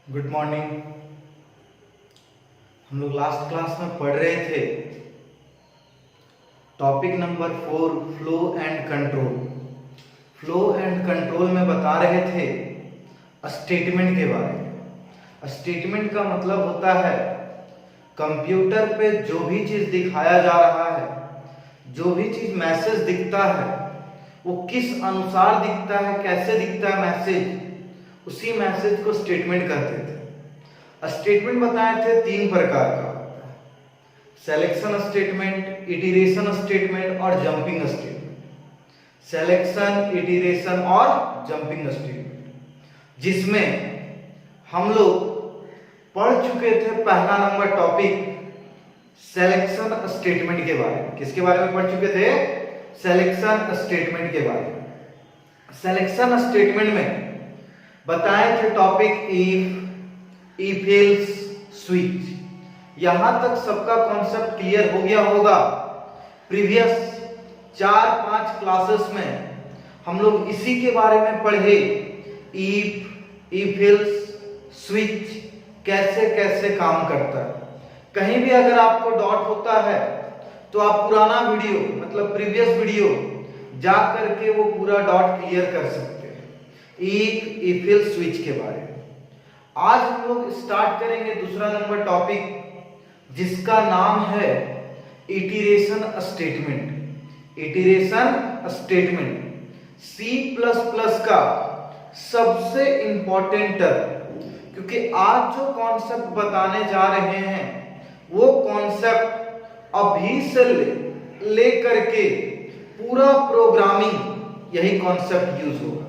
Good morning. हम लोग last class में पढ़ रहे थे topic number 4 flow and control. Flow and control में बता रहे थे स्टेटमेंट के बारे में। स्टेटमेंट का मतलब होता है कंप्यूटर पे जो भी चीज दिखाया जा रहा है, जो भी चीज मैसेज दिखता है, वो किस अनुसार दिखता है, कैसे दिखता है मैसेज, उसी मैसेज को स्टेटमेंट कहते थे। स्टेटमेंट बताए थे 3 प्रकार का, सिलेक्शन स्टेटमेंट, इटरेशन स्टेटमेंट और जंपिंग स्टेटमेंट। सिलेक्शन, इटरेशन और जंपिंग स्टेटमेंट, जिसमें हम लोग पढ़ चुके थे पहला नंबर टॉपिक सिलेक्शन स्टेटमेंट के बारे में। किसके बारे में पढ़ चुके थे? सिलेक्शन स्टेटमेंट के बारे में। सिलेक्शन स्टेटमेंट में बताए थे टॉपिक इफ एल्स स्विच। यहां तक सबका कॉन्सेप्ट क्लियर हो गया होगा। प्रीवियस 4-5 क्लासेस में हम लोग इसी के बारे में पढ़े, इफ एल्स स्विच कैसे कैसे काम करता है। कहीं भी अगर आपको डाउट होता है तो आप पुराना वीडियो मतलब प्रीवियस वीडियो जा करके वो पूरा डाउट क्लियर कर सकते हैं इफ एल्स स्विच के बारे में। आज हम लोग स्टार्ट करेंगे दूसरा नंबर टॉपिक, जिसका नाम है iteration statement. Iteration statement C++ का सबसे इंपॉर्टेंट टर्म, क्योंकि आज जो कॉन्सेप्ट बताने जा रहे हैं वो कॉन्सेप्ट अभी से लेकर के पूरा प्रोग्रामिंग यही कॉन्सेप्ट यूज होगा।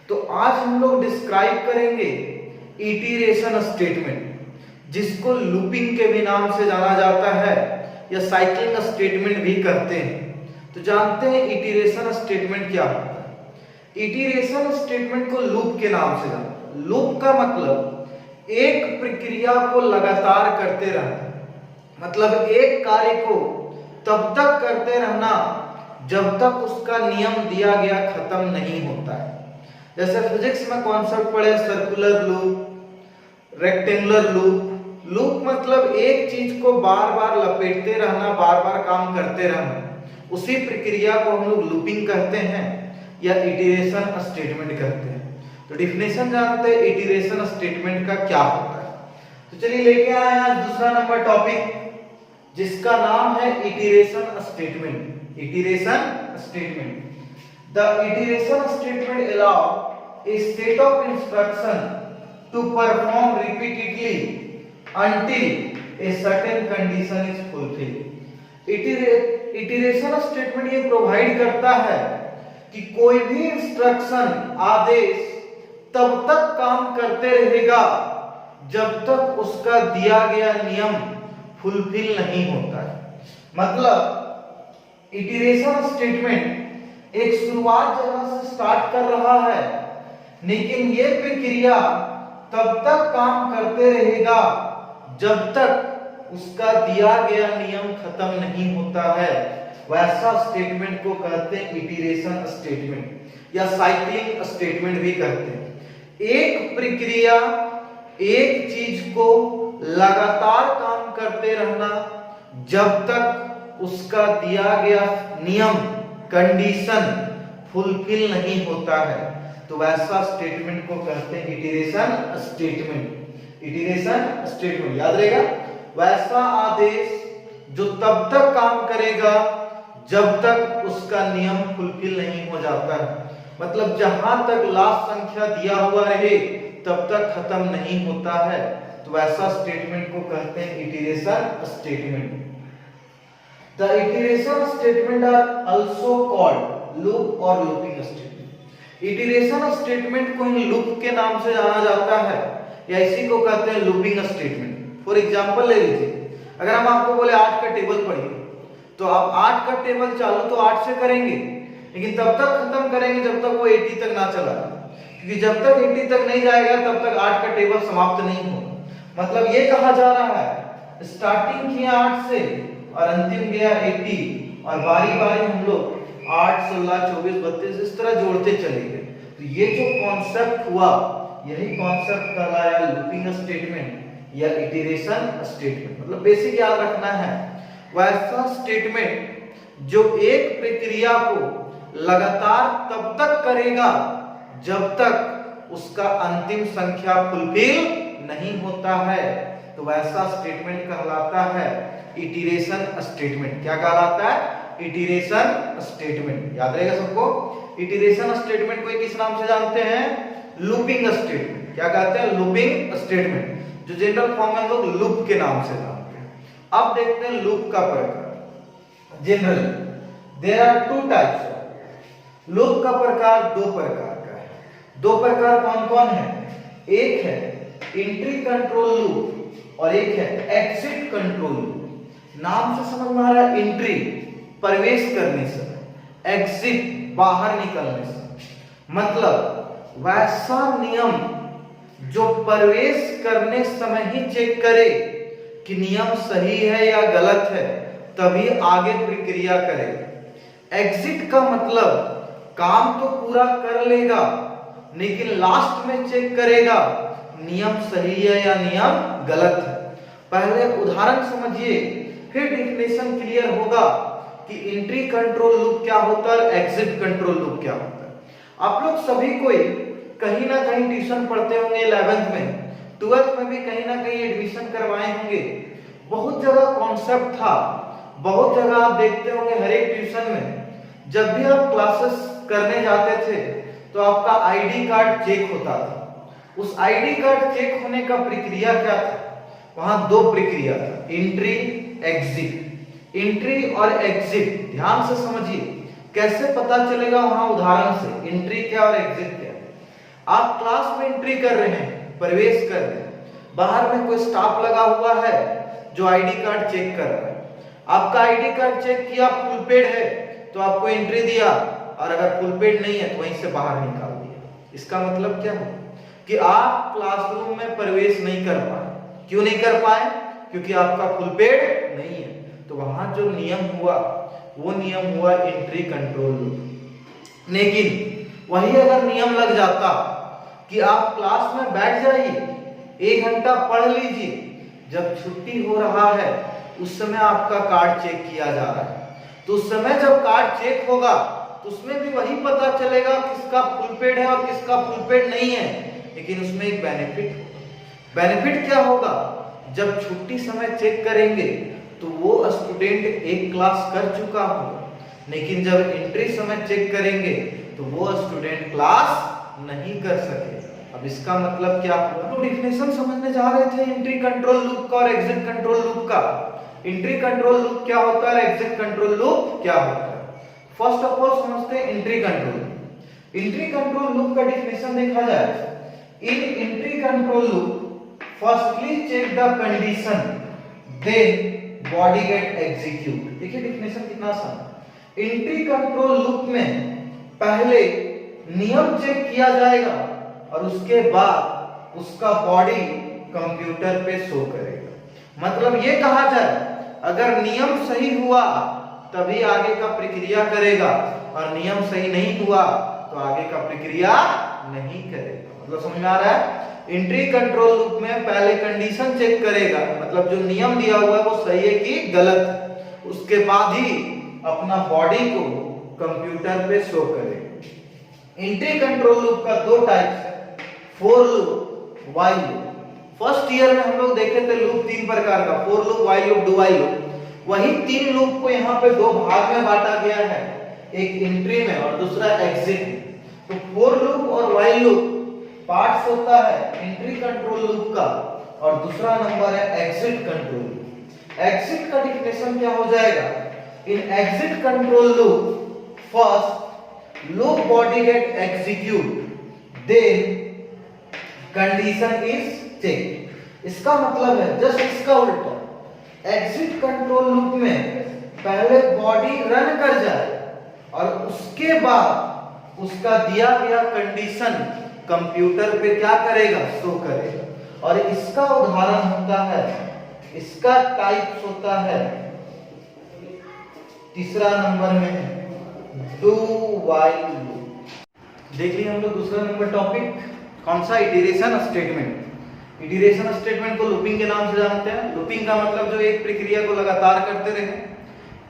तो आज हम लोग डिस्क्राइब करेंगे इटरेशन स्टेटमेंट, जिसको लूपिंग के भी नाम से जाना जाता है या साइक्लिंग स्टेटमेंट भी कहते हैं। तो जानते हैं इटरेशन स्टेटमेंट क्या होता है। इटरेशन स्टेटमेंट को लूप के नाम से जानते हैं। लूप का मतलब एक प्रक्रिया को लगातार करते रहना, मतलब एक कार्य को तब तक करते रहना जब तक उसका नियम दिया गया खत्म नहीं होता है। जैसे फिजिक्स में कॉन्सेप्ट पढ़े circular loop, rectangular loop. Loop मतलब एक चीज को बार बार लपेटते रहना, बार बार काम करते रहना, उसी प्रक्रिया को हम लोग लूपिंग कहते हैं या इटरेशन स्टेटमेंट कहते हैं। तो डिफिनेशन जानते हैं इटरेशन स्टेटमेंट का क्या होता है। तो चलिए लेके आए आज दूसरा नंबर टॉपिक, जिसका नाम है iteration statement. Iteration statement, the iteration statement allow a set of instruction to perform repeatedly until a certain condition is fulfilled। Iteration statement ये प्रोवाइड करता है कि कोई भी इंस्ट्रक्शन, आदेश तब तक काम करते रहेगा जब तक उसका दिया गया नियम फुलफिल नहीं होता है। मतलब इटरेशन स्टेटमेंट एक शुरुआत जगह से स्टार्ट कर रहा है, लेकिन ये प्रक्रिया तब तक काम करते रहेगा जब तक उसका दिया गया नियम खत्म नहीं होता है। वैसा स्टेटमेंट को कहते हैं इटरेशन स्टेटमेंट या साइक्लिंग स्टेटमेंट भी कहते हैं। एक प्रक्रिया एक चीज को लगातार काम करते रहना जब तक उसका दिया गया नियम, कंडीशन फुलफिल नहीं होता है, तो वैसा स्टेटमेंट को कहते हैं इटरेशन स्टेटमेंट। इटरेशन स्टेटमेंट याद रहेगा, वैसा आदेश जो तब तक काम करेगा जब तक उसका नियम फुलफिल नहीं हो जाता है। मतलब जहां तक लास्ट संख्या दिया हुआ रहे तब तक खत्म नहीं होता है, तो वैसा स्टेटमेंट को कहते हैं iteration statement. The iteration statement are also called loop और looping statement। इटरेशन स्टेटमेंट को ही लूप के नाम से जाना जाता है या इसी को कहते हैं लूपिंग स्टेटमेंट। फॉर एग्जांपल ले लीजिए, अगर हम आपको बोले 8 का टेबल पढ़िए, तो आप 8 का टेबल चालू तो 8 से करेंगे, लेकिन तब तक खत्म करेंगे जब तक वो 80 तक ना चला, क्योंकि जब तक 80 तक नहीं जाएगा तब तक 8 का टेबल समाप्त नहीं होगा। मतलब ये कहा जा रहा है स्टार्टिंग किया 8 से और अंतिम गया 80, और बारी बारी हम लोग 8, 16, 24, 32 इस तरह जोड़ते चले गए। तो ये जो कॉन्सेप्ट हुआ यही कॉन्सेप्ट कहलाया लूपिंग स्टेटमेंट या इटरेशन स्टेटमेंट। मतलब बेसिक याद रखना है, वैसा स्टेटमेंट जो एक प्रक्रिया को लगातार तब तक करेगा जब तक उसका अंतिम संख्या फुलफिल नहीं होता है, तो वैसा स्टेटमेंट कहलाता है इटरेशन स्टेटमेंट। क्या कहलाता है? Iteration statement. याद रहेगा सबको। इटरेशन स्टेटमेंट को किस नाम से जानते हैं? Looping statement. क्या कहते हैं? लूपिंग स्टेटमेंट, जो जनरल फॉर्म में लोग लूप के नाम से जानते हैं। अब देखते हैं लूप का प्रकार। Generally there are two types. Loop का प्रकार दो प्रकार का है। दो प्रकार कौन कौन है? एक है एंट्री कंट्रोल लूप और एक है एग्जिट कंट्रोल लूप। नाम से समझ में आ रहा है, एंट्री प्रवेश करने से, एग्जिट बाहर निकलने से। मतलब वैसा नियम जो प्रवेश करने समय ही चेक करे कि नियम सही है या गलत है, तभी आगे प्रक्रिया करे। एग्जिट का मतलब काम तो पूरा कर लेगा लेकिन लास्ट में चेक करेगा नियम सही है या नियम गलत है। पहले उदाहरण समझिए, फिर डेफिनेशन क्लियर होगा कि एंट्री कंट्रोल लूप क्या होता है और एग्जिट कंट्रोल लूप क्या होता है। आप लोग सभी कोई कहीं ना कहीं ट्यूशन पढ़ते होंगे, 11th में, 12th में भी कहीं ना कहीं एडमिशन करवाए होंगे। बहुत जगह कॉन्सेप्ट था, बहुत जगह आप देखते होंगे हर एक ट्यूशन में जब भी आप क्लासेस करने जाते थे तो आपका आईडी कार्ड चेक होता था। उस आईडी कार्ड चेक होने का प्रक्रिया क्या था? वहां दो प्रक्रिया था, एंट्री एग्जिट। एंट्री और एग्जिट ध्यान से समझिए, कैसे पता चलेगा वहां उदाहरण से एंट्री क्या और एग्जिट क्या। आप क्लास में एंट्री कर रहे हैं, प्रवेश कर रहे हैं, बाहर में कोई स्टाफ लगा हुआ है जो आईडी कार्ड चेक कर रहा है। आपका आईडी कार्ड चेक किया, फुल पेड है तो आपको एंट्री दिया, और अगर फुल पेड नहीं है तो वहीं से बाहर निकाल दिया। इसका मतलब क्या है कि आप क्लासरूम में प्रवेश नहीं कर पाए। क्यों नहीं कर पाए? क्योंकि आपका फुल पेड नहीं है। तो वहां जो नियम हुआ वो नियम हुआ एंट्री कंट्रोल लूप। लेकिन वही अगर नियम लग जाता कि आप क्लास में बैठ जाइए, 1 घंटा पढ़ लीजिए, जब छुट्टी हो रहा है उस समय आपका कार्ड चेक किया जा रहा है, तो उस समय जब कार्ड चेक होगा तो उसमें भी वही पता चलेगा किसका फुल पेड है और किसका फुल पेड नहीं है। लेकिन उसमें एक बेनिफिट क्या होगा? जब छुट्टी समय चेक करेंगे तो वो स्टूडेंट एक क्लास कर चुका होगा, लेकिन जब एंट्री समय चेक करेंगे तो वो स्टूडेंट क्लास नहीं कर सकेगा। अब इसका मतलब क्या हुआ? तो डेफिनेशन समझने जा रहे थे एंट्री कंट्रोल लूप का और एग्जिट कंट्रोल लूप का। एंट्री कंट्रोल लूप क्या होता है, एग्जिट कंट्रोल लूप क्या होता है? फर्स्ट ऑफ ऑल समझते हैं entry control. Entry control loop का डेफिनेशन देखा जाए, in entry control loop firstly check the condition then body get execute. देखिए डेफिनेशन कितना आसान। एंट्री कंट्रोल लूप में पहले नियम चेक किया जाएगा और उसके बाद उसका बॉडी कंप्यूटर पे शो करेगा। मतलब ये कहा जाए, अगर नियम सही हुआ तभी आगे का प्रक्रिया करेगा और नियम सही नहीं हुआ तो आगे का प्रक्रिया नहीं करेगा। मतलब समझ में आ रहा है? एंट्री कंट्रोल लूप में पहले कंडीशन चेक करेगा, मतलब जो नियम दिया हुआ है वो सही है कि गलत है, उसके बाद ही अपना बॉडी को कंप्यूटर पे शो करेगा। एंट्री कंट्रोल लूप का दो टाइप्स है, for loop, while loop. First year में हम लोग देखे थे लूप 3 प्रकार का, for loop, while loop, do while loop. वही 3 लूप को यहाँ पे 2 भाग में बांटा गया है, एक एंट्री में और दूसरा एग्जिट में। तो फोर लूप और व्हाइल लूप पार्ट्स होता है एंट्री कंट्रोल लूप का, और दूसरा नंबर है एग्जिट कंट्रोल लूप। एग्जिट का डेफिनेशन क्या हो जाएगा? In exit control loop first loop body get execute then condition is check. इसका मतलब है जस्ट इसका उल्टा, एग्जिट कंट्रोल लूप में पहले बॉडी रन कर जाए और उसके बाद उसका दिया गया कंडीशन कंप्यूटर पे क्या करेगा? शो करेगा। और इसका उदाहरण होता है, इसका टाइप होता है, तीसरा नंबर में डू व्हाइल लूप। देख लिए हम लोग दूसरा नंबर टॉपिक कौन सा? Iteration statement. इटरेशन स्टेटमेंट को लूपिंग के नाम से जानते हैं। लूपिंग का मतलब जो एक प्रक्रिया को लगातार करते रहे,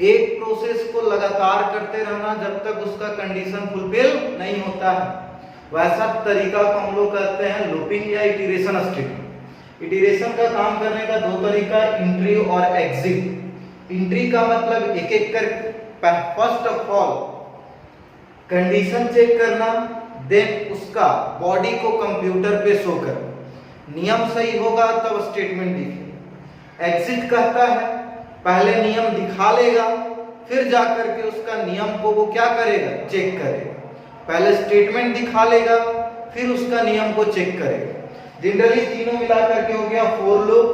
एक प्रोसेस को लगातार करते रहना जब तक उसका कंडीशन फुलफिल नहीं होता है, वैसा तरीका को हम लोग कहते हैं लूपिंग या इटरेशन स्टेटमेंट। इटरेशन का काम करने का दो तरीका, इंट्री और एग्जिट। इंट्री का मतलब एक एक कर first of all condition check करना, देन उसका बॉडी को कंप्यूटर पे शो करना, नियम सही होगा तब स्टेटमेंट दिखे। एग्जिट कहता है पहले नियम दिखा लेगा, फिर जाकर के उसका नियम को वो क्या करेगा? चेक करेगा। पहले स्टेटमेंट दिखा लेगा, फिर उसका नियम को चेक करेगा। जनरली तीनों मिलाकर के हो गया for loop,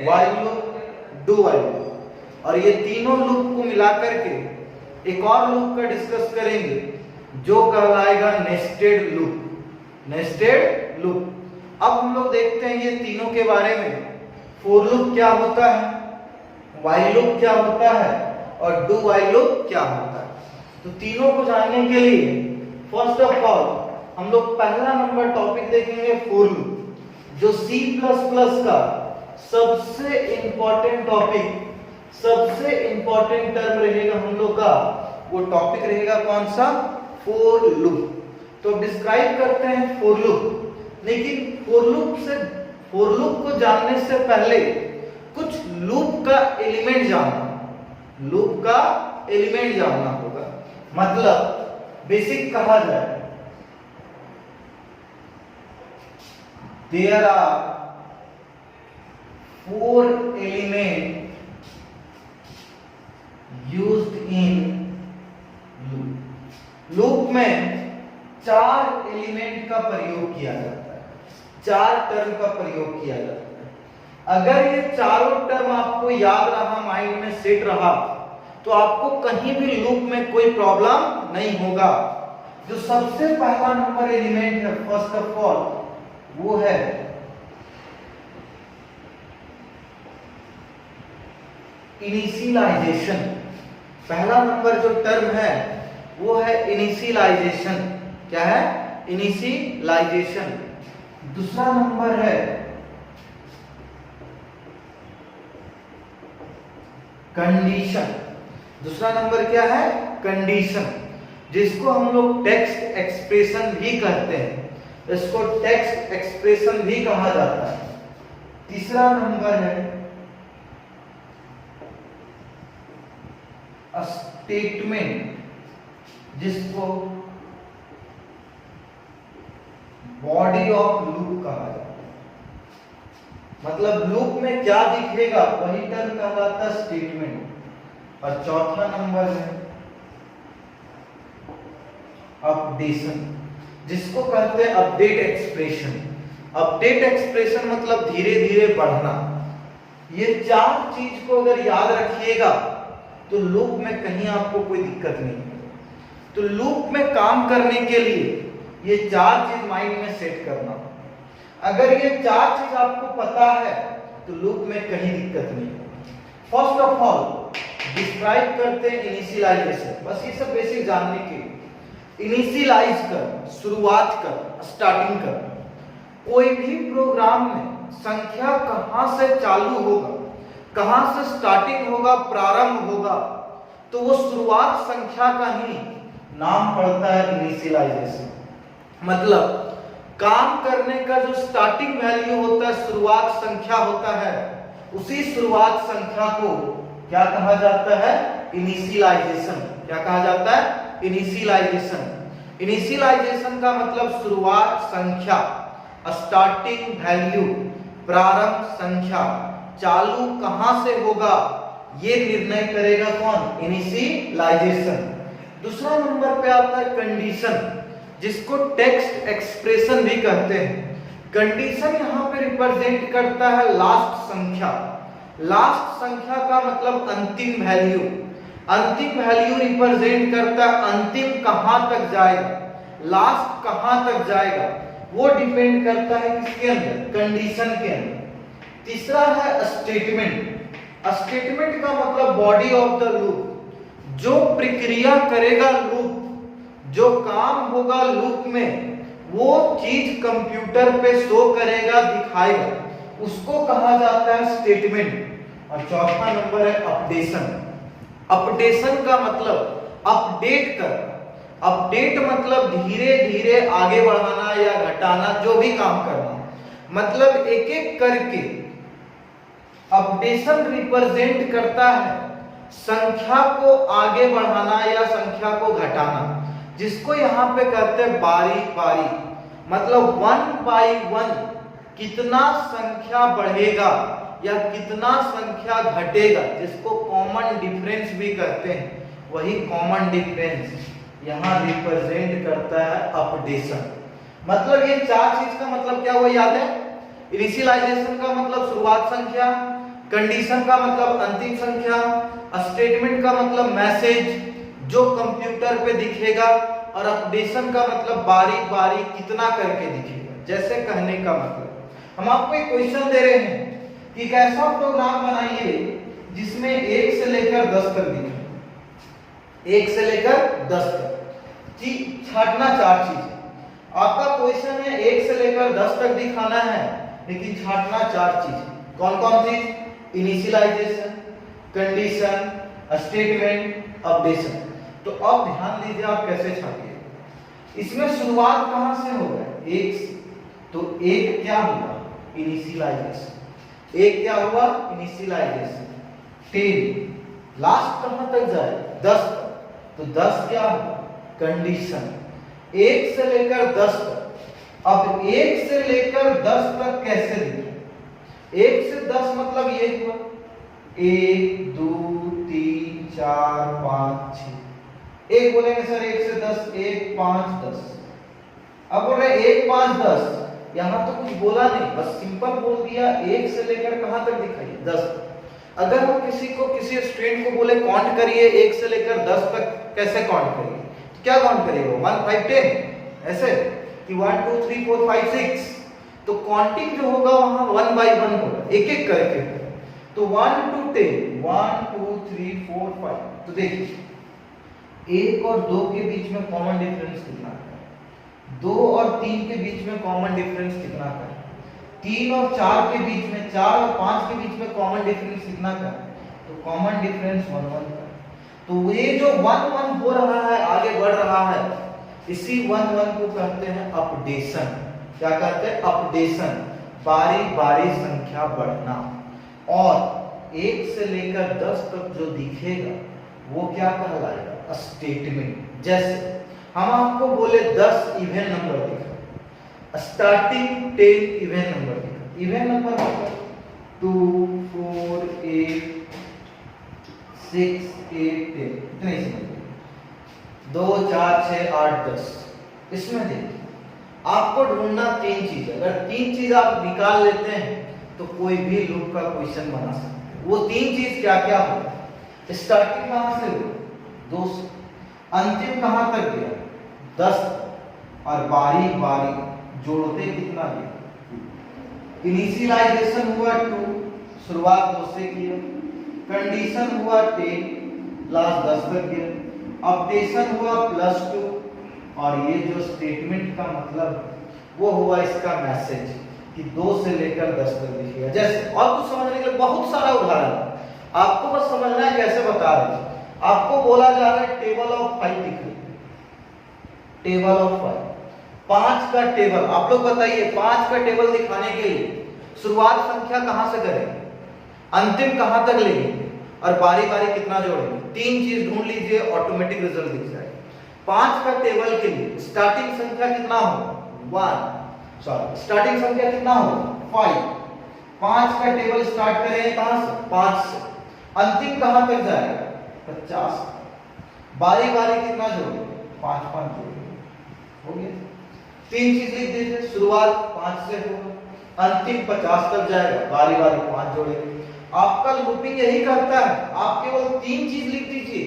while loop, do while loop. और ये तीनों लूप को मिलाकर के एक और लूप का डिस्कस करेंगे जो कहलाएगा नेस्टेड लूप। Nested loop. अब हम लोग देखते हैं ये तीनों के बारे में। फॉर लूप क्या होता है, व्हाइल लूप क्या होता है और डू व्हाइल लूप क्या होता है। तो तीनों को जानने के लिए फर्स्ट ऑफ ऑल हम लोग पहला नंबर टॉपिक देखेंगे फॉर लूप, जो C++ का सबसे इंपॉर्टेंट टॉपिक, सबसे इंपॉर्टेंट टर्म रहेगा हम लोग का। वो टॉपिक रहेगा कौन सा? For loop. तो डिस्क्राइब करते हैं फॉर लूप। लेकिन फॉर लूप को जानने से पहले कुछ लूप का एलिमेंट जानना, लूप का एलिमेंट जानना होगा। मतलब बेसिक कहा जाए, there are 4 element used in loop. Loop में 4 एलिमेंट का प्रयोग किया जाता है, 4 टर्म का प्रयोग किया जाता है। अगर ये चारों टर्म आपको याद रहा, माइंड में सेट रहा, तो आपको कहीं भी लूप में कोई प्रॉब्लम नहीं होगा। जो सबसे पहला नंबर एलिमेंट है फर्स्ट ऑफ ऑल वो है इनिशियलाइजेशन। पहला नंबर जो टर्म है वो है इनिशियलाइजेशन। क्या है? इनिशियलाइजेशन। दूसरा नंबर है कंडीशन। दूसरा नंबर क्या है? कंडीशन, जिसको हम लोग टेक्स्ट एक्सप्रेशन भी कहते हैं, इसको टेक्स्ट एक्सप्रेशन भी कहा जाता है। तीसरा नंबर है स्टेटमेंट, जिसको बॉडी ऑफ लूप कहा जाता है। मतलब लूप में क्या दिखेगा वही टर्म कहलाता है स्टेटमेंट। और चौथा नंबर है अपडेशन, जिसको कहते हैं अपडेट एक्सप्रेशन। अपडेट एक्सप्रेशन मतलब धीरे धीरे बढ़ना। ये 4 चीज को अगर याद रखिएगा तो लूप में कहीं आपको कोई दिक्कत नहीं है। तो लूप में काम करने के लिए ये 4 चीज माइंड में सेट करना। अगर ये 4 चीज आपको पता है तो लूप में कहीं दिक्कत नहीं है। फर्स्ट ऑफ ऑल डिस्क्राइब करते हैं इनिशियलाइजेशन। बस ये सब बेसिक जानने के लिए। इनिशियलाइज कर, शुरुआत कर, स्टार्टिंग कर। कोई भी प्रोग्राम में संख्या कहां से चालू होगा, कहां से स्टार्टिंग होगा, प्रारंभ होगा, तो वो शुरुआत संख्या का ही नाम पड़ता है इनिशियलाइजेशन। मतलब काम करने का जो स्टार्टिंग वैल्यू होता है, शुरुआत संख्या होता है, उसी शुरुआत संख्या को क्या कहा जाता है? इनिशियलाइजेशन। क्या कहा जाता है? इनिशियलाइजेशन। इनिशियलाइजेशन का मतलब शुरुआत संख्या, स्टार्टिंग वैल्यू, प्रारंभ संख्या, चालू कहां से होगा ये निर्णय करेगा कौन? इनिशियलाइजेशन। दूसरा नंबर पे आता है कंडीशन, जिसको टेक्स्ट एक्सप्रेशन भी कहते हैं। कंडीशन यहाँ पे रिप्रेजेंट करता है लास्ट संख्या। लास्ट संख्या का मतलब अंतिम वैल्यू। अंतिम वैल्यू रिप्रेजेंट करता है अंतिम कहां तक जाएगा, लास्ट कहां तक जाएगा, वो डिपेंड करता है किसके अंदर? कंडीशन के अंदर। तीसरा है स्टेटमेंट। स्टेटमेंट का मतलब बॉडी ऑफ द लूप, जो प्रक्रिया करेगा लूप, जो काम होगा लूप में, वो चीज कंप्यूटर पे शो करेगा, दिखाएगा, उसको कहा जाता है स्टेटमेंट। और चौथा नंबर है अपडेशन। अपडेशन का मतलब अपडेट करना। अपडेट मतलब धीरे धीरे आगे बढ़ाना या घटाना, जो भी काम करना, मतलब एक एक करके। अपडेशन रिप्रेजेंट करता है संख्या को आगे बढ़ाना या संख्या को घटाना, जिसको यहां पे कहते हैं बारी बारी, मतलब 1 by 1 कितना संख्या बढ़ेगा या कितना संख्या घटेगा, जिसको कॉमन डिफरेंस भी कहते हैं। वही कॉमन डिफरेंस यहां रिप्रेजेंट करता है अपडेशन। मतलब ये चार चीज का मतलब क्या हुआ याद है? इनिशियलाइजेशन का मतलब शुरुआत संख्या, कंडीशन का मतलब अंतिम संख्या, स्टेटमेंट का मतलब मैसेज जो कंप्यूटर पे दिखेगा, और अपडेशन का मतलब बारी बारी कितना करके दिखेगा। जैसे कहने का मतलब हम आपको एक क्वेश्चन दे रहे हैं कि एक ऐसा प्रोग्राम बनाइए जिसमें 1 से लेकर 10 तक दिखे। 1 से लेकर 10 तक छाटना चार चीजें। आपका क्वेश्चन है 1 से लेकर 10 तक दिखाना है, लेकिन छाटना चार चीजें। कौन कौन सी? Initialization, condition, statement, updation. तो अब ध्यान दीजिए आप कैसे छाटिए। इसमें शुरुआत कहां से होगा? 1 से। तो 1 क्या हुआ? इनिशियलाइजेशन। 1 क्या हुआ? इनिशियलाइजेशन। 10 लास्ट कहां तक जाए? 10 तक। तो 10 क्या हुआ? कंडीशन। 1 से लेकर 10 तक। अब 1 से लेकर 10 तक कैसे लिखें? 1 से 10 मतलब ये हुआ 1 2 3 4 5 6। एक बोलेंगे सर 1 से 10, 1 5 10। अब बोल रहे 1 5 10, यहां तो कुछ बोला नहीं, बस सिंपल बोल दिया 1 से लेकर कहां तक दिखाइए? 10। अगर हम किसी स्टूडेंट को बोले काउंट करिए 1 से लेकर 10 तक, कैसे काउंट करिए? तो क्या काउंट करिएगा? 1 5 10 ऐसे कि 1 2 3 4 5 6। तो काउंटिंग जो होगा वहां 1 by 1 होगा, एक एक करके। तो 1 to 10, 1 2 3 4 5। तो देखिए 1 और 2 के बीच में कॉमन डिफरेंस कितना है? 2 और 3 के बीच में कॉमन डिफरेंस कितना है? 3 और 4 के बीच में, 4 और 5 के बीच में कॉमन डिफरेंस कितना है? तो कॉमन डिफरेंस 1 1 का। तो ये जो 1 1 हो रहा है, आगे बढ़ रहा है, इसी 1 1 को कहते हैं अपडेशन। क्या कहते हैं? अपडेशन। बारी बारी संख्या बढ़ना। और 1 से लेकर 10 तक जो दिखेगा वो क्या कहलाएगा? स्टेटमेंट। जैसे हम आपको बोले 10 इवन नंबर दिखा, स्टार्टिंग 10 इवन नंबर दिखा। इवन नंबर मतलब 2 4 8 6 8 10, इतने ही समझिए। 2 4 6 8 10। इसमें देखिए आपको ढूंढना 3 चीज। अगर 3 चीज आप निकाल लेते हैं तो कोई भी लूप का क्वेश्चन बना सकते हैं। वो 3 चीज क्या क्या होगा? स्टार्टिंग कहां से हुई? 2 से। अंतिम कहां तक गया? 10 तक। और बारी बारी जोड़ते कितना गया? इनिशियलाइजेशन हुआ 2, शुरुआत 2 से किया। कंडीशन हुआ 10, लास्ट 10 तक गया। अपडेशन हुआ +2, और ये जो स्टेटमेंट का मतलब वो हुआ इसका मैसेज कि 2 से लेकर 10 तक लिखिएगा। जैसे और कुछ समझने के लिए बहुत सारा उदाहरण आपको बस समझना है कैसे बता रहे हैं। आपको बोला जा रहा है टेबल ऑफ 5 लिखिए। टेबल ऑफ 5, 5 का टेबल। आप लोग बताइए 5 का टेबल दिखाने के लिए शुरुआत संख्या कहां से करेंगे? अंतिम कहां तक लेंगे? और बारी बारी कितना जोड़ेंगे? 3 चीज ढूंढ लीजिए, ऑटोमेटिक रिजल्ट दिख जाएगा। 5 का टेबल के लिए स्टार्टिंग संख्या कितना हो? 1 सॉरी स्टार्टिंग संख्या कितना हो? 5। 5 का टेबल स्टार्ट करेंगे कहां से? 5 से। अंतिम कहां तक जाएगा? 50। बारी बारी कितना जोड़ेंगे? 5 5 जोड़ेंगे। हो गया। 3 चीज लिख दीजिए, शुरुआत 5 से होगा, अंतिम 50 तक जाएगा, बारी बारी 5 जोड़ेंगे। आपका लूपिंग यही करता है। आप केवल 3 चीज लिख दीजिए,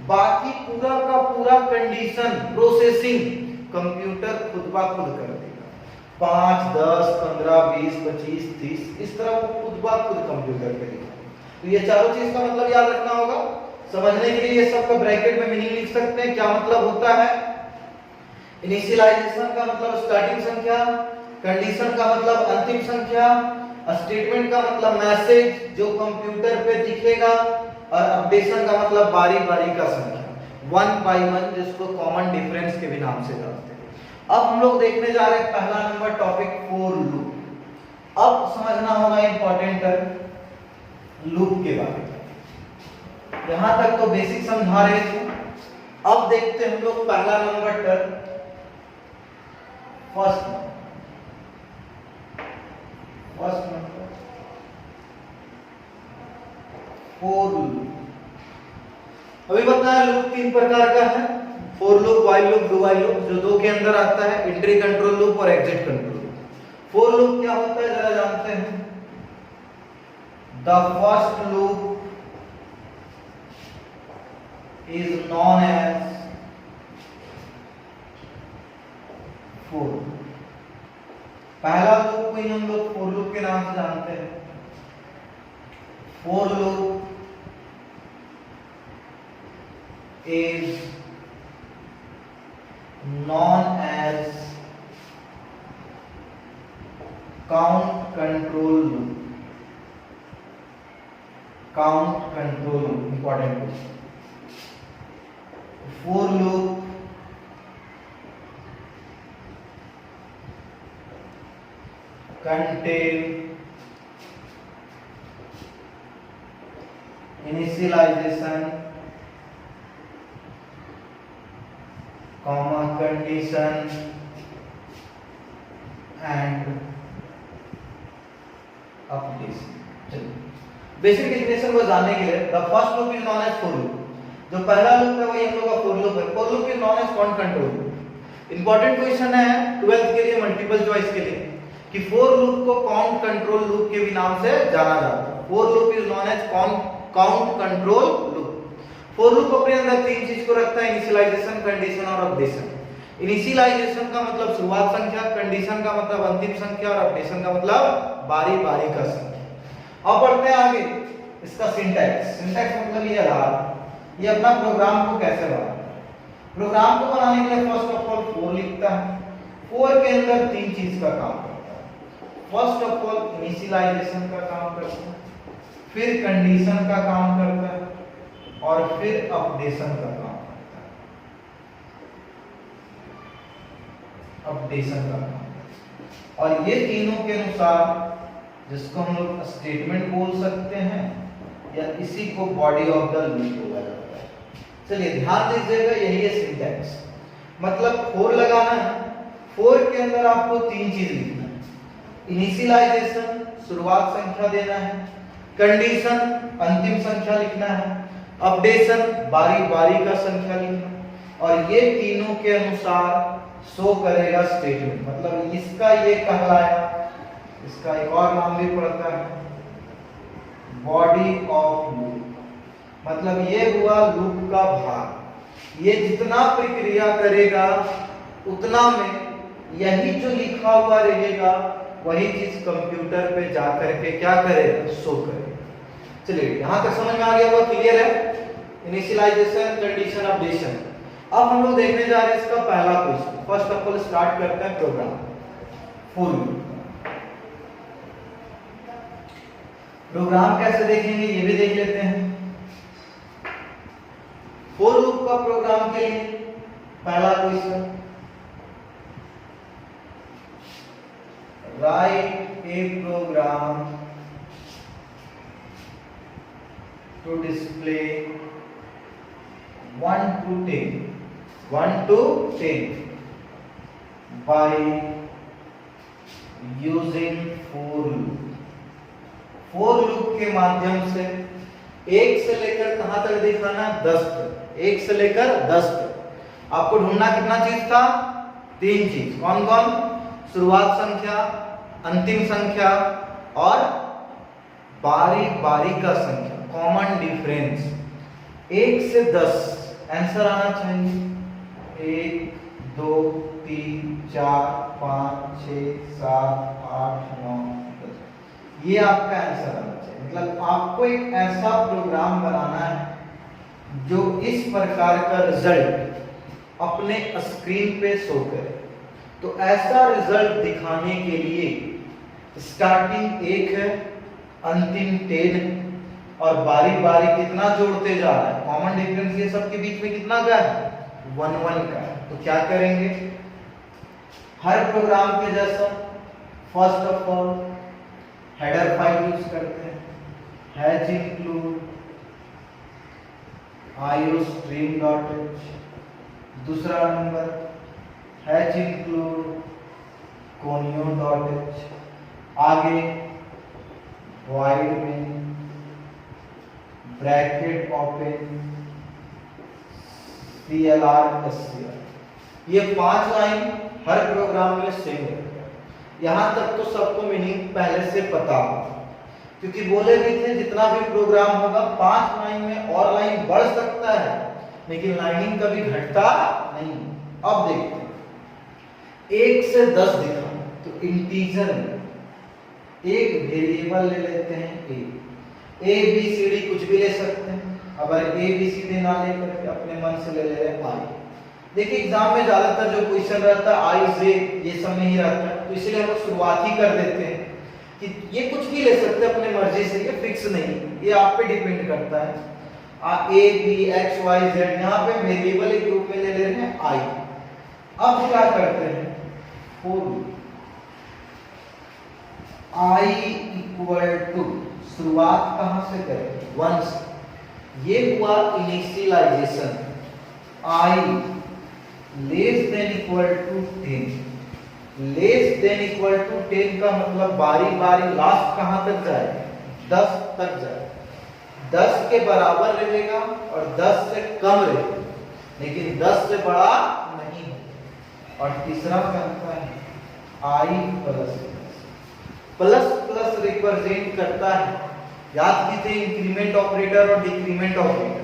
बाकी पूरा का पूरा कंडीशन प्रोसेसिंग कंप्यूटर खुद ब खुद कर देगा। 5 10 15 20 25 30 इस तरह वो खुद ब खुद कंप्यूटर करेगा। तो ये चारों चीज का मतलब याद रखना होगा। समझने के लिए ये सब का ब्रैकेट में मीनिंग लिख सकते हैं। क्या मतलब होता है इनिशियलाइजेशन का मतलब स्टार्टिंग संख्या, कंडीशन का मतलब अंतिम संख्या, स्टेटमेंट का मतलब मैसेज जो कंप्यूटर पे दिखेगा, और अपडेशन का मतलब बारी बारी का संख्या, वन बाय वन, जिसको कॉमन डिफरेंस के भी नाम से जानते हैं। अब हम लोग देखने जा रहे हैं पहला नंबर टॉपिक फॉर लूप। अब समझना होगा इंपॉर्टेंट लूप के बारे में। यहां तक तो बेसिक समझा रहे थे। अब देखते हैं हम लोग पहला number term, first number for loop. अभी बताया लूप तीन प्रकार का है, for loop, while loop, do while loop, जो दो के अंदर आता है, एंट्री कंट्रोल लूप और exit control loop. For loop क्या होता है जरा जानते हैं। The first loop is known as for। पहला लूप को ही हम लोग for लूप के नाम से जानते हैं। for loop is known as count control loop। count control loop important question। for loop contain initialization, comma condition and updation। चलिए बेसिक डेफिनेशन को जानने के लिए, the first loop is known as for loop. जो पहला loop है वही हम लोग का फॉर लूप है। For loop is known as count control loop. Important question है 12th के लिए, मल्टीपल चॉइस के लिए, कि फॉर लूप को काउंट कंट्रोल लूप के भी नाम से जाना जाता है। For loop is known as count control loop. For loop अपने अंदर तीन चीज को रखता है, इनिशियलाइजेशन, कंडीशन और अपडेशन। इनिशियलाइजेशन का मतलब शुरुआत संख्या, कंडीशन का मतलब अंतिम संख्या और अपडेशन का मतलब बारी बारी का संख्या। अब बढ़ते हैं आगे, इसका सिंटैक्स। सिंटैक्स मतलब ये रहा, ये अपना प्रोग्राम को कैसे बनाना। प्रोग्राम को बनाने के लिए फर्स्ट ऑफ ऑल फॉर लिखता है। फॉर के अंदर तीन चीज का काम करता है। फर्स्ट ऑफ ऑल इनिशियलाइजेशन का काम करता है, फिर कंडीशन का काम करता है और फिर अपडेशन का काम करता है। अपडेशन का काम, और ये तीनों के अनुसार, जिसको हम लोग स्टेटमेंट बोल सकते हैं या इसी को बॉडी ऑफ द लूप बोला जाता है। चलिए ध्यान दीजिएगा, यही है सिंटैक्स। मतलब फॉर लगाना है, फॉर के अंदर आपको तीन चीज लिखना है। इनिशियलाइजेशन शुरुआत संख्या देना है, कंडीशन अंतिम संख्या लिखना है, अपडेशन बारी बारी का संख्या लिखना, और ये तीनों के अनुसार शो करेगा स्टेटमेंट। मतलब इसका ये कहलाया, इसका एक और नाम भी पड़ता है बॉडी ऑफ लूप। मतलब ये हुआ लूप का भाग। ये जितना प्रक्रिया करेगा उतना में यही जो लिखा हुआ रहेगा वही चीज कंप्यूटर पे जाकर के क्या करेगा, शो करेगा। चलिए यहां तक समझ में आ गया होगा, क्लियर है। Initialization, condition, updation. अब हम लोग देखने जा रहे हैं इसका पहला question. First of all start करते हैं प्रोग्राम फॉर लूप। प्रोग्राम कैसे देखेंगे ये भी देख लेते हैं। फॉर लूप का प्रोग्राम के लिए पहला question, write a program to display 1 to 10 by using for loop। for loop के माध्यम से 1 से लेकर कहां तक दिखाना, 10 तक। 1 से लेकर 10 तक आपको ढूंढना कितना चीज था, तीन चीज। कौन कौन, शुरुआत संख्या, अंतिम संख्या और बारी बारी का संख्या, कॉमन डिफरेंस। 1 से 10 आंसर आना चाहिए। 1 2 3 4 5 6 7 8 9 10, ये आपका आंसर आना चाहिए। मतलब आपको एक ऐसा प्रोग्राम बनाना है जो इस प्रकार का रिजल्ट अपने स्क्रीन पे शो करे। तो ऐसा रिजल्ट दिखाने के लिए स्टार्टिंग 1 है, अंतिम 10 है, और बारी बारी कितना जोड़ते जा रहा है, कॉमन डिफरेंस ये सबके बीच में कितना का है, 1 1 का है। तो क्या करेंगे, हर प्रोग्राम के जैसा first of all header file use करते हैं, हैज इंक्लूड iostream.h। दूसरा नंबर हैज इंक्लूड conio.h। आगे void में ब्रैकेट ओपन clr ये 5 लाइन हर प्रोग्राम में सेम है। यहां तक तो सबको मीनिंग पहले से पता हो, क्योंकि बोले भी थे जितना भी प्रोग्राम होगा 5 लाइन में और लाइन बढ़ सकता है, लेकिन लाइनिंग कभी घटता नहीं। अब देखते हैं 1 से 10 दिखा, तो इंटीजर में एक वेरिएबल ले लेते हैं ए बी सी डी कुछ भी ले सकते हैं। अगर ए बी सी डी ना लेकर के अपने मन से ले ले रहे हैं आई। देखिए एग्जाम में ज्यादातर जो क्वेश्चन रहता है आई जे ये सब में ही रहता है, तो इसलिए हम लोग शुरुआत ही कर देते हैं कि ये कुछ भी ले सकते हैं अपने मर्जी से, ये फिक्स नहीं, ये आप पे डिपेंड करता है। A B X Y Z, यहाँ पे वेरिएबल एक ग्रुप में ले ले रहे हैं आई। अब क्या करते हैं, फॉर आई इक्वल टू, शुरुआत कहां से करें, 1 से। ये हुआ initialization, I less than equal to 10। Less than equal to 10 का मतलब बारी बारी लास्ट कहां तक जाए, 10 तक जाए। 10 के बराबर रहेगा और 10 से कम रहेगा, लेकिन 10 से बड़ा नहीं है। और तीसरा कहता है आई प्लस प्लस प्लस रिप्रेजेंट करता है, याद कीजिए इंक्रीमेंट ऑपरेटर और डिक्रीमेंट ऑपरेटर।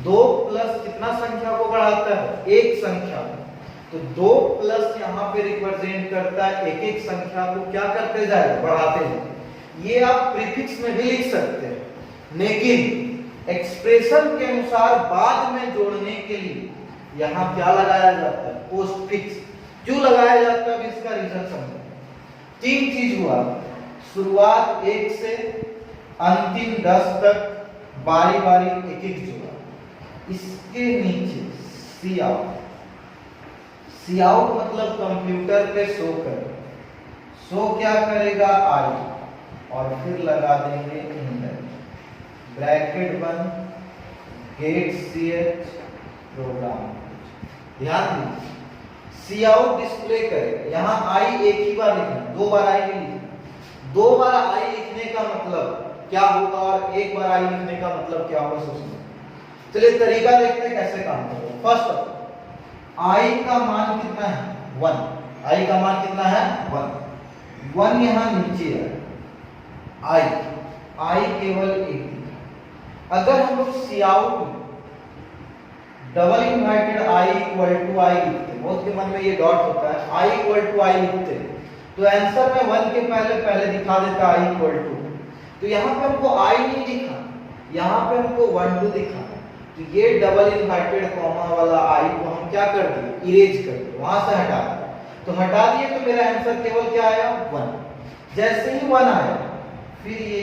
2 प्लस कितना संख्या को बढ़ाता है, एक संख्या। तो 2 प्लस यहाँ पे रिप्रेजेंट करता है एक एक संख्या को क्या करते जाए, बढ़ाते जाए। ये आप प्रीफिक्स में भी लिख सकते हैं, लेकिन एक्सप्रेशन के अनुसार बाद में जोड़ने के लिए यहाँ क्या लगाया जाता है, पोस्टफिक्स। क्यों लगाया जाता है, इसका रीजन समझो। 3 चीज हुआ, शुरुआत 1 से अंतिम 10 तक बारी बारी एक एक जोड़ा। इसके नीचे सी आउट, सी आउट मतलब कंप्यूटर पे शो करे। शो क्या करेगा, आई, और फिर लगा देंगे इंटर ब्रैकेट बंद गेट सी एच प्रोग्राम। ध्यान दीजिए सी आउट डिस्प्ले करेगा, यहाँ आई एक ही बार लिखना, 2 बार आई नहीं लिखना। 2 बार आई लिखने का मतलब क्या होगा और 1 बार आई लिखने का मतलब क्या होगा, सोचना। चलिए तरीका देखते हैं कैसे काम करेगा। फर्स्ट आई का मान कितना है, 1। आई का मान कितना है, 1 यहाँ नीचे है। आई केवल 1। अगर हम लोग सी आउट में double inverted I equal to I लिखते, बहुत के मन में ये डॉट होता है, आई इक्वल टू आई लिखते, तो आंसर में 1 के पहले दिखा देता आई इक्वल टू। तो यहाँ पे हमको आई नहीं दिखा, यहाँ पे हमको 1 2 दिखा। तो ये डबल इन्वर्टेड कॉमा वाला आई को हम क्या कर दिए, इरेज कर दिए, वहां से हटा दिए। तो हटा दिए तो मेरा आंसर केवल क्या आया, 1। जैसे ही 1 आया, फिर ये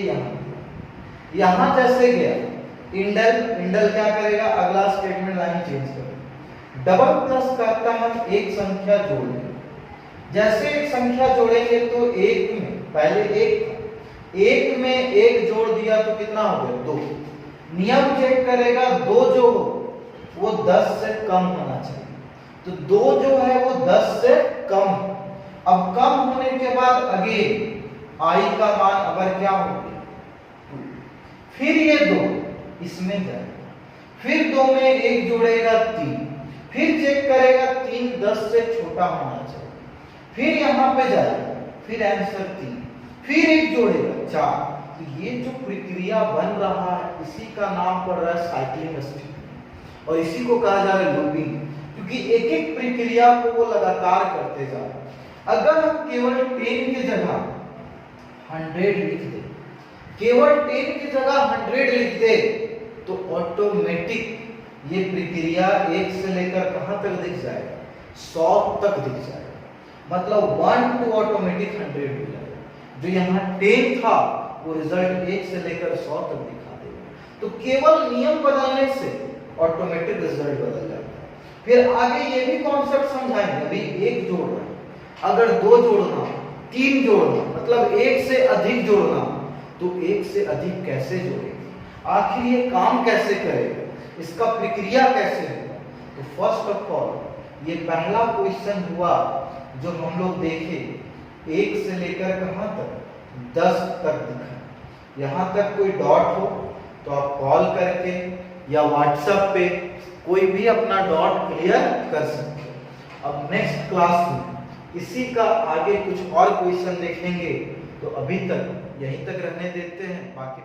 यहाँ जैसे गया इंडल क्या करेगा, अगला स्टेटमेंट लाइन चेंज करेगा। डबल प्लस करता हम एक संख्या जोड़ेंगे। जैसे एक संख्या जोड़ेंगे तो 1 में पहले 1 में 1 जोड़ दिया तो कितना हो गया, 2। नियम चेक करेगा, 2 जो हो वो 10 से कम होना चाहिए। तो 2 जो है वो 10 से कम। अब कम होने के बाद अगेन आई का मान अगर क्या हो गया, फिर ये 2 इसमें जाएगा, फिर 2 में 1 जोड़ेगा 3, फिर चेक करेगा 3 10 से छोटा होना चाहिए, फिर यहाँ पे जाएगा, फिर आंसर 3, फिर 1 जोड़ेगा 4। तो ये जो प्रक्रिया बन रहा है इसी का नाम पड़ रहा है साइक्लिंग स्टेप, और इसी को कहा जा रहा है लूपिंग, क्योंकि एक एक प्रक्रिया को वो लगातार करते जा रहे हैं। अगर हम केवल 10 की जगह 100 लिख दे, केवल 10 की जगह 100 लिख दे, तो ऑटोमेटिक ये प्रक्रिया 1 से लेकर कहां तक दिख जाएगा, 100 तक दिख जाएगा। मतलब 1 to ऑटोमेटिक 100 हो जाएगा। जो यहाँ 10 था वो रिजल्ट 1 से लेकर 100 तक दिखा देगा। तो केवल नियम बदलने से ऑटोमेटिक रिजल्ट बदल जाता है। फिर आगे ये भी कॉन्सेप्ट समझाएंगे। अभी 1 जोड़ रहे हैं, अगर 2 जोड़ना, 3 जोड़ना, मतलब 1 से अधिक जोड़ना, तो 1 से अधिक कैसे जोड़ेंगे, आखिर ये काम कैसे करेगा, इसका प्रक्रिया कैसे होगा। तो फर्स्ट ऑफ ऑल ये पहला क्वेश्चन हुआ जो हम लोग देखे, 1 से लेकर कहां तक, 10 तक दिखा। यहां तक कोई डॉट हो तो आप कॉल करके या व्हाट्सएप पे कोई भी अपना डॉट क्लियर कर सकते हो। अब नेक्स्ट क्लास में इसी का आगे कुछ और क्वेश्चन देखेंगे। तो अभी तक यहीं तक रहने देते हैं, बाकी